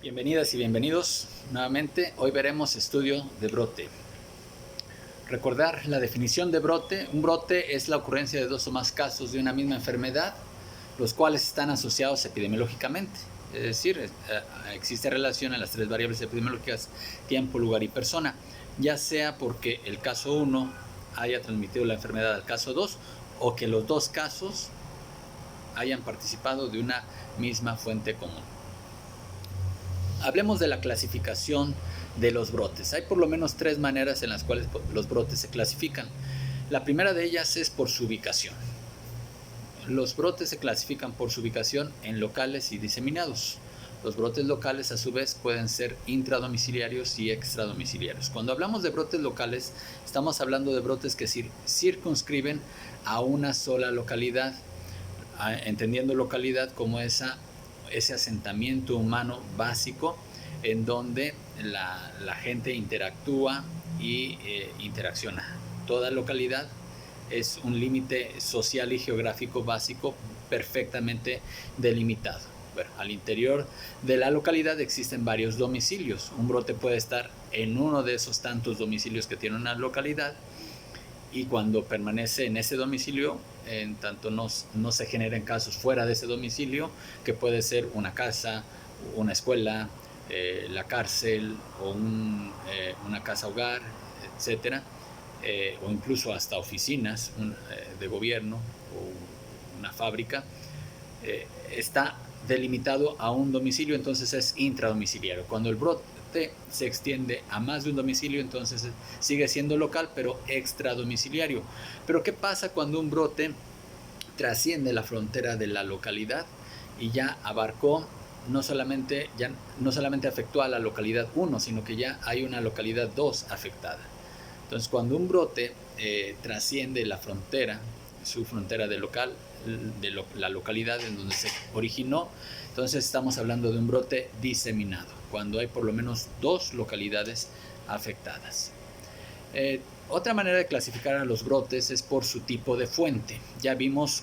Bienvenidas y bienvenidos nuevamente. Hoy veremos estudio de brote. Recordar la definición de brote. Un brote es la ocurrencia de dos o más casos de una misma enfermedad, los cuales están asociados epidemiológicamente. Es decir, existe relación en las tres variables epidemiológicas: tiempo, lugar y persona, ya sea porque el caso 1 haya transmitido la enfermedad al caso 2 o que los dos casos hayan participado de una misma fuente común. Hablemos de la clasificación de los brotes. Hay por lo menos tres maneras en las cuales los brotes se clasifican. La primera de ellas es por su ubicación. Los brotes se clasifican por su ubicación en locales y diseminados. Los brotes locales, a su vez, pueden ser intradomiciliarios y extradomiciliarios. Cuando hablamos de brotes locales, estamos hablando de brotes que circunscriben a una sola localidad, entendiendo localidad como ese asentamiento humano básico en donde la gente interactúa y interacciona. Toda localidad es un límite social y geográfico básico perfectamente delimitado. Bueno, al interior de la localidad existen varios domicilios. Un brote puede estar en uno de esos tantos domicilios que tiene una localidad, y cuando permanece en ese domicilio, en tanto no se generan casos fuera de ese domicilio, que puede ser una casa, una escuela, la cárcel o una casa hogar, etcétera, o incluso hasta oficinas de gobierno o una fábrica, está delimitado a un domicilio, entonces es intradomiciliario. Cuando el brote se extiende a más de un domicilio, entonces sigue siendo local, pero extradomiciliario. Pero ¿qué pasa cuando un brote trasciende la frontera de la localidad y ya abarcó, no solamente afectó a la localidad 1, sino que ya hay una localidad 2 afectada? Entonces, cuando un brote trasciende la frontera, su frontera de la localidad en donde se originó, entonces estamos hablando de un brote diseminado, cuando hay por lo menos dos localidades afectadas. Otra manera de clasificar a los brotes es por su tipo de fuente. Ya vimos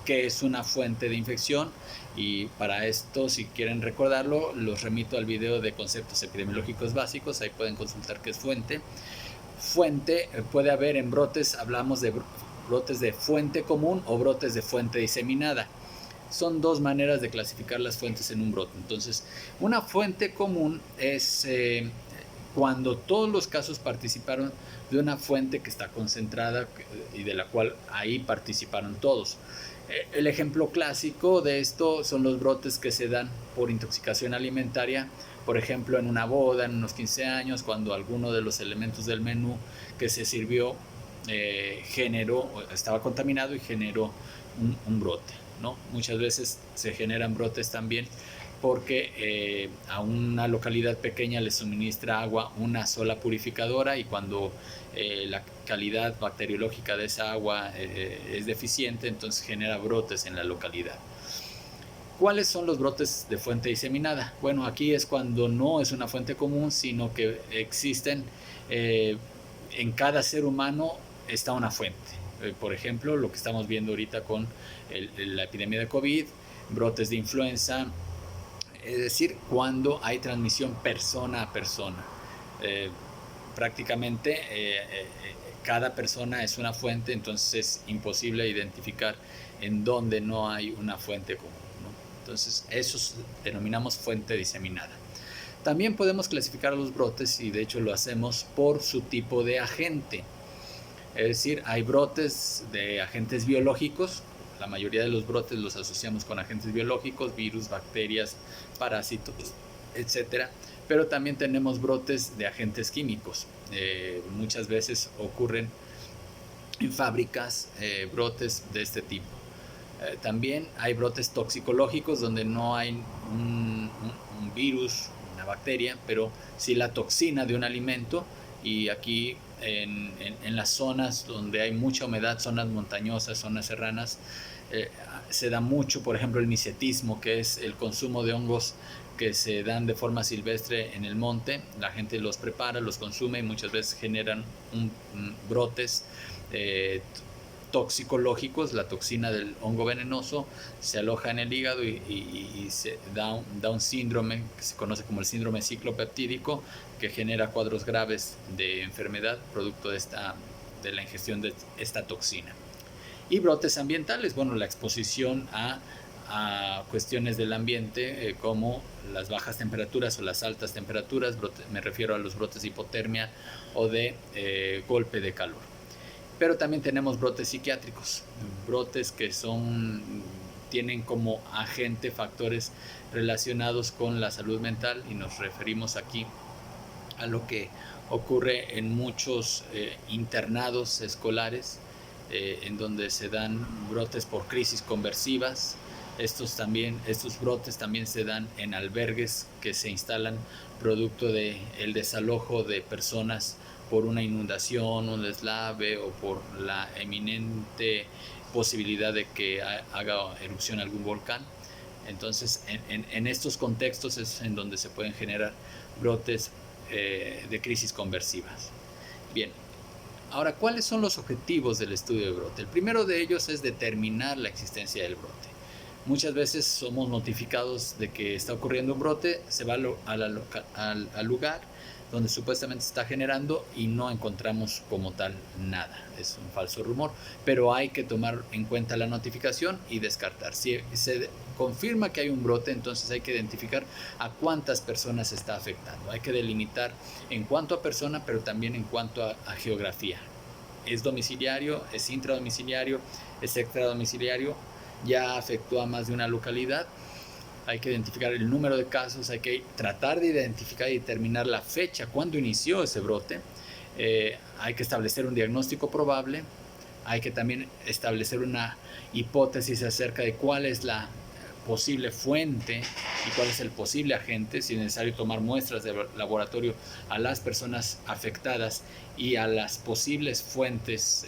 qué es una fuente de infección, y para esto, si quieren recordarlo, los remito al video de conceptos epidemiológicos básicos. Ahí pueden consultar qué es fuente. Fuente puede haber en brotes, hablamos de brotes de fuente común o brotes de fuente diseminada. Son dos maneras de clasificar las fuentes en un brote. Entonces, una fuente común es cuando todos los casos participaron de una fuente que está concentrada y de la cual ahí participaron todos. El ejemplo clásico de esto son los brotes que se dan por intoxicación alimentaria, por ejemplo en una boda, en unos 15 años, cuando alguno de los elementos del menú que se sirvió estaba contaminado y generó un brote, ¿no? Muchas veces se generan brotes también porque a una localidad pequeña le suministra agua una sola purificadora, y cuando la calidad bacteriológica de esa agua es deficiente, entonces genera brotes en la localidad. ¿Cuáles son los brotes de fuente diseminada? Bueno, aquí es cuando no es una fuente común, sino que existen en cada ser humano está una fuente. Por ejemplo, lo que estamos viendo ahorita con la epidemia de COVID, brotes de influenza, es decir, cuando hay transmisión persona a persona. Prácticamente cada persona es una fuente, entonces es imposible identificar en dónde no hay una fuente común, ¿no? Entonces, eso denominamos fuente diseminada. También podemos clasificar los brotes, y de hecho lo hacemos por su tipo de agente. Es decir, hay brotes de agentes biológicos. La mayoría de los brotes los asociamos con agentes biológicos, virus, bacterias, parásitos, etcétera. Pero también tenemos brotes de agentes químicos. Muchas veces ocurren en fábricas brotes de este tipo. También hay brotes toxicológicos, donde no hay un virus, una bacteria, pero sí la toxina de un alimento. Y aquí en las zonas donde hay mucha humedad, zonas montañosas, zonas serranas, se da mucho, por ejemplo, el micetismo, que es el consumo de hongos que se dan de forma silvestre en el monte. La gente los prepara, los consume y muchas veces generan brotes toxicológicos. La toxina del hongo venenoso se aloja en el hígado y se da un síndrome que se conoce como el síndrome ciclopeptídico, que genera cuadros graves de enfermedad producto de la ingestión de esta toxina. Y brotes ambientales, bueno, la exposición a cuestiones del ambiente como las bajas temperaturas o las altas temperaturas, me refiero a los brotes de hipotermia o de golpe de calor. Pero también tenemos brotes psiquiátricos, brotes que tienen como agente factores relacionados con la salud mental, y nos referimos aquí a lo que ocurre en muchos internados escolares, en donde se dan brotes por crisis conversivas. Estos brotes también se dan en albergues que se instalan producto del desalojo de personas por una inundación, un deslave o por la eminente posibilidad de que haga erupción algún volcán. Entonces, en estos contextos es en donde se pueden generar brotes de crisis conversivas. Bien, ahora, ¿cuáles son los objetivos del estudio de brote? El primero de ellos es determinar la existencia del brote. Muchas veces somos notificados de que está ocurriendo un brote, se va al lugar donde supuestamente se está generando y no encontramos como tal nada. Es un falso rumor, pero hay que tomar en cuenta la notificación y descartar. Si se confirma que hay un brote, entonces hay que identificar a cuántas personas se está afectando. Hay que delimitar en cuanto a persona, pero también en cuanto a geografía. ¿Es domiciliario? ¿Es intradomiciliario? ¿Es extradomiciliario? ¿Ya afectó a más de una localidad? Hay que identificar el número de casos, hay que tratar de identificar y determinar la fecha, cuándo inició ese brote. Hay que establecer un diagnóstico probable, hay que también establecer una hipótesis acerca de cuál es la posible fuente y cuál es el posible agente, si es necesario tomar muestras de laboratorio a las personas afectadas y a las posibles fuentes,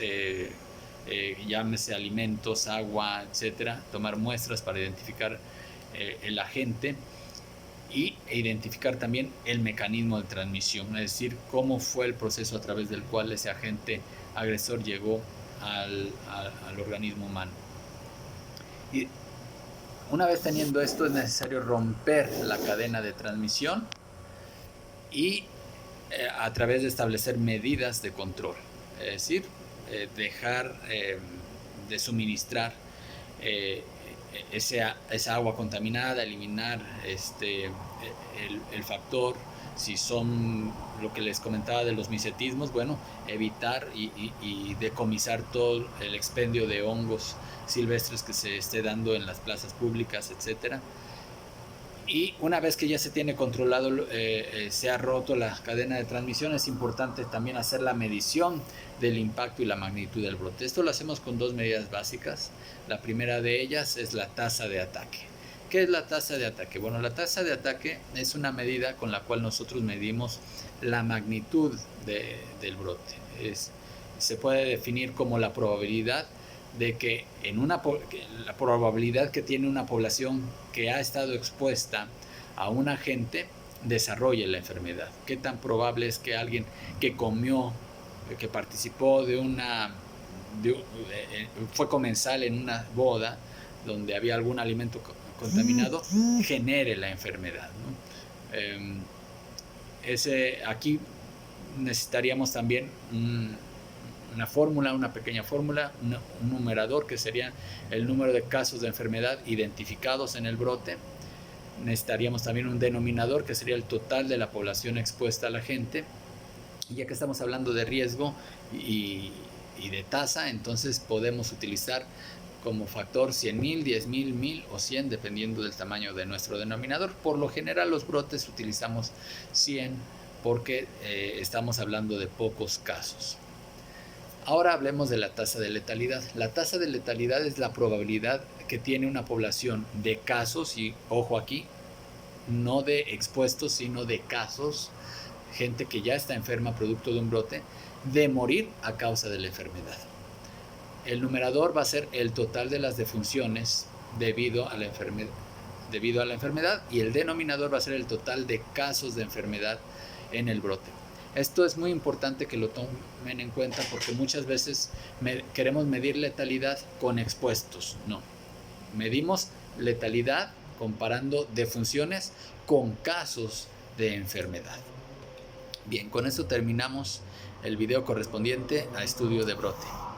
llámese alimentos, agua, etcétera, tomar muestras para identificar el agente e identificar también el mecanismo de transmisión, es decir, cómo fue el proceso a través del cual ese agente agresor llegó al organismo humano. Y una vez teniendo esto, es necesario romper la cadena de transmisión y a través de establecer medidas de control, es decir, dejar de suministrar esa agua contaminada, eliminar el factor. Si son lo que les comentaba de los micetismos, bueno, evitar y decomisar todo el expendio de hongos silvestres que se esté dando en las plazas públicas, etcétera. Y una vez que ya se tiene controlado, se ha roto la cadena de transmisión, es importante también hacer la medición del impacto y la magnitud del brote. Esto lo hacemos con dos medidas básicas. La primera de ellas es la tasa de ataque. ¿Qué es la tasa de ataque? Bueno, la tasa de ataque es una medida con la cual nosotros medimos la magnitud del brote. Se puede definir como la probabilidad de que la probabilidad que tiene una población que ha estado expuesta a un agente desarrolle la enfermedad. ¿Qué tan probable es que alguien que comió, que participó fue comensal en una boda donde había algún alimento contaminado, genere la enfermedad, ¿no? Aquí necesitaríamos también una pequeña fórmula, un numerador que sería el número de casos de enfermedad identificados en el brote. Necesitaríamos también un denominador que sería el total de la población expuesta al agente. Y ya que estamos hablando de riesgo y de tasa, entonces podemos utilizar como factor 100.000, 10.000, 1.000 o 100, dependiendo del tamaño de nuestro denominador. Por lo general los brotes utilizamos 100 porque estamos hablando de pocos casos. Ahora hablemos de la tasa de letalidad. La tasa de letalidad es la probabilidad que tiene una población de casos, y ojo aquí, no de expuestos, sino de casos, gente que ya está enferma producto de un brote, de morir a causa de la enfermedad. El numerador va a ser el total de las defunciones debido a la enfermedad, y el denominador va a ser el total de casos de enfermedad en el brote. Esto es muy importante que lo tomen en cuenta porque muchas veces queremos medir letalidad con expuestos. No, medimos letalidad comparando defunciones con casos de enfermedad. Bien, con esto terminamos el video correspondiente a estudio de brote.